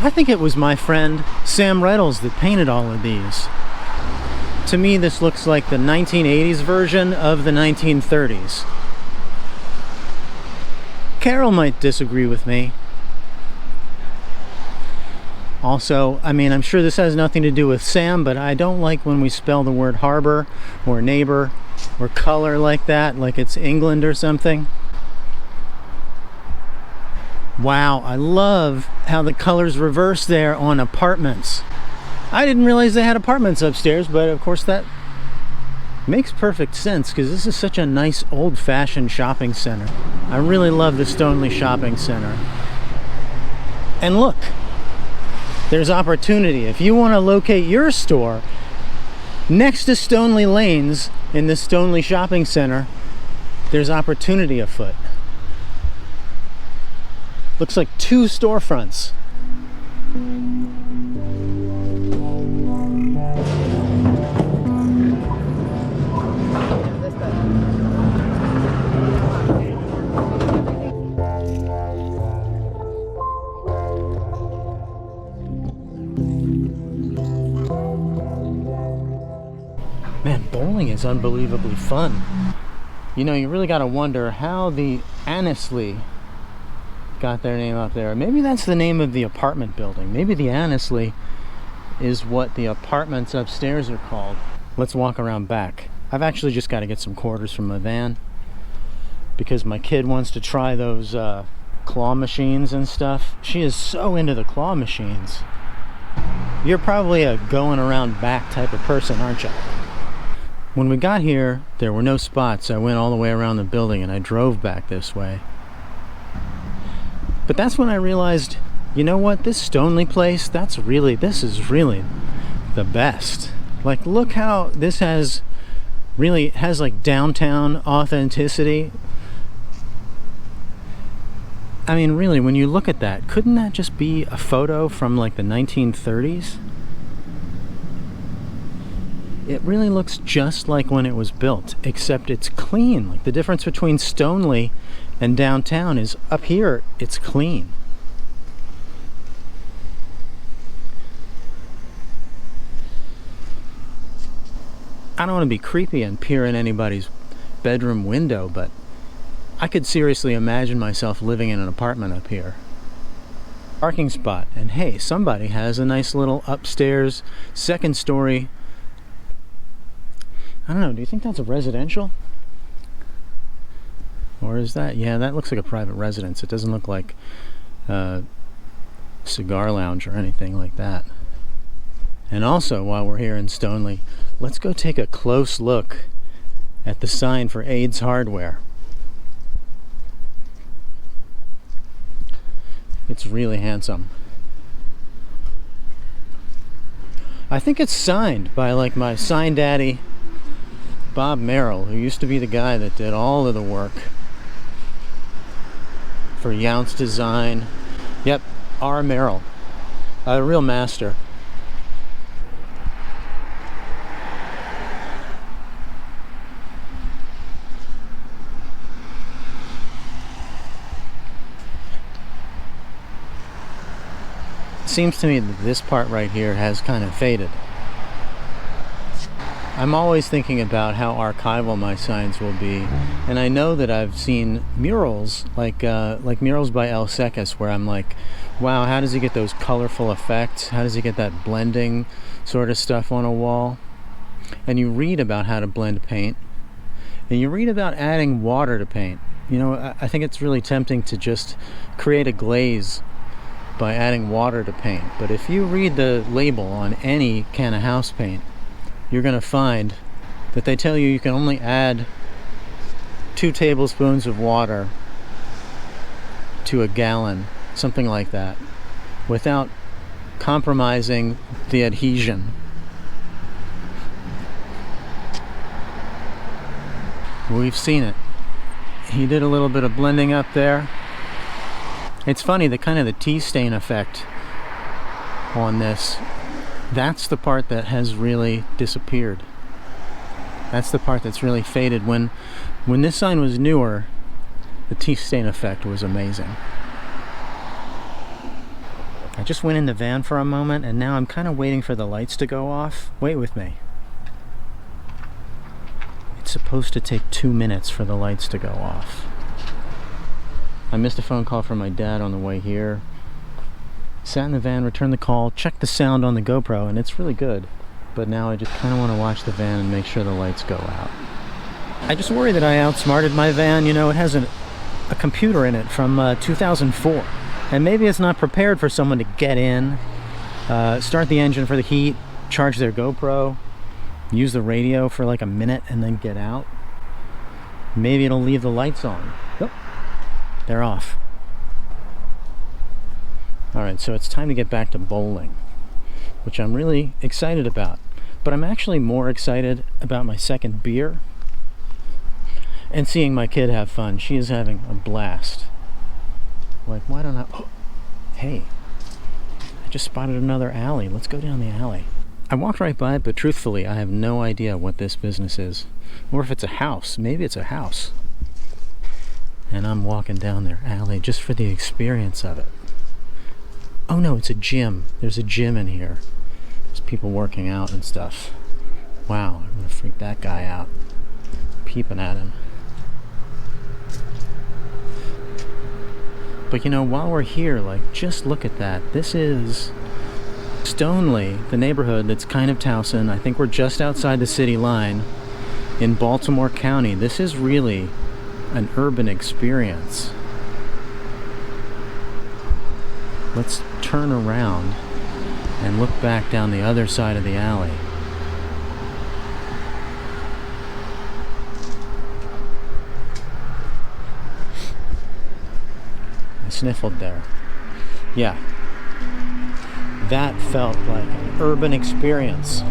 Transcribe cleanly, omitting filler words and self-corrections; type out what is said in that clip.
I think it was my friend Sam Reynolds that painted all of these. To me, this looks like the 1980s version of the 1930s. Carol might disagree with me. Also, I mean, I'm sure this has nothing to do with Sam, but I don't like when we spell the word harbor or neighbor or color like that, like it's England or something. Wow, I love how the colors reverse there on apartments. I didn't realize they had apartments upstairs, but of course that makes perfect sense because this is such a nice old-fashioned shopping center. I really love the Stoneleigh Shopping Center. And look, there's opportunity. If you want to locate your store next to Stoneleigh Lanes in the Stoneleigh Shopping Center, there's opportunity afoot. Looks like 2 storefronts. Man, bowling is unbelievably fun. You know, you really got to wonder how the Annesley got their name up there. Maybe that's the name of the apartment building. Maybe the Annesley is what the apartments upstairs are called. Let's walk around back. I've actually just got to get some quarters from my van because my kid wants to try those claw machines and stuff. She is so into the claw machines. You're probably a going around back type of person, aren't you? When we got here, there were no spots. I went all the way around the building and I drove back this way. But that's when I realized, you know what, this Stoneleigh place, this is really the best. Like, look how this has like downtown authenticity. I mean, really, when you look at that, couldn't that just be a photo from like the 1930s? It really looks just like when it was built, except it's clean. Like, the difference between Stoneleigh and downtown is up here, it's clean. I don't want to be creepy and peer in anybody's bedroom window, but I could seriously imagine myself living in an apartment up here. Parking spot, and hey, somebody has a nice little upstairs second story. I don't know, do you think that's a residential? Or is that? Yeah, that looks like a private residence. It doesn't look like a cigar lounge or anything like that. And also, while we're here in Stoneleigh, let's go take a close look at the sign for Ayd Hardware. It's really handsome. I think it's signed by like my sign daddy, Bob Merrell, who used to be the guy that did all of the work for Younce Design. Yep, R. Merrell, a real master. It seems to me that this part right here has kind of faded. I'm always thinking about how archival my signs will be, and I know that I've seen murals like Murals by El Secas, where I'm like, wow, how does he get those colorful effects? How does he get that blending sort of stuff on a wall? And you read about how to blend paint, and you read about adding water to paint. You know, I think it's really tempting to just create a glaze by adding water to paint, but if you read the label on any can of house paint, you're going to find that they tell you you can only add 2 tablespoons of water to a gallon, something like that, without compromising the adhesion. We've seen it. He did a little bit of blending up there. It's funny, the kind of the tea stain effect on this, that's the part that has really disappeared. That's the part that's really faded. When this sign was newer, the tea stain effect was amazing. I just went in the van for a moment, and now I'm kind of waiting for the lights to go off. Wait with me. It's supposed to take 2 minutes for the lights to go off. I missed a phone call from my dad on the way here. Sat in the van, returned the call, checked the sound on the GoPro, and it's really good. But now I just kind of want to watch the van and make sure the lights go out. I just worry that I outsmarted my van. You know, it has a computer in it from 2004. And maybe it's not prepared for someone to get in, start the engine for the heat, charge their GoPro, use the radio for like a minute, and then get out. Maybe it'll leave the lights on. Oh, they're off. Alright, so it's time to get back to bowling, which I'm really excited about. But I'm actually more excited about my second beer and seeing my kid have fun. She is having a blast. Like, why don't I... Oh, hey, I just spotted another alley. Let's go down the alley. I walked right by it, but truthfully, I have no idea what this business is. Or if it's a house. Maybe it's a house. And I'm walking down their alley just for the experience of it. Oh no, it's a gym. There's a gym in here. There's people working out and stuff. Wow, I'm gonna freak that guy out. Peeping at him. But you know, while we're here, like, just look at that. This is Stoneleigh, the neighborhood that's kind of Towson. I think we're just outside the city line in Baltimore County. This is really an urban experience. Let's turn around and look back down the other side of the alley. I sniffled there. Yeah. That felt like an urban experience.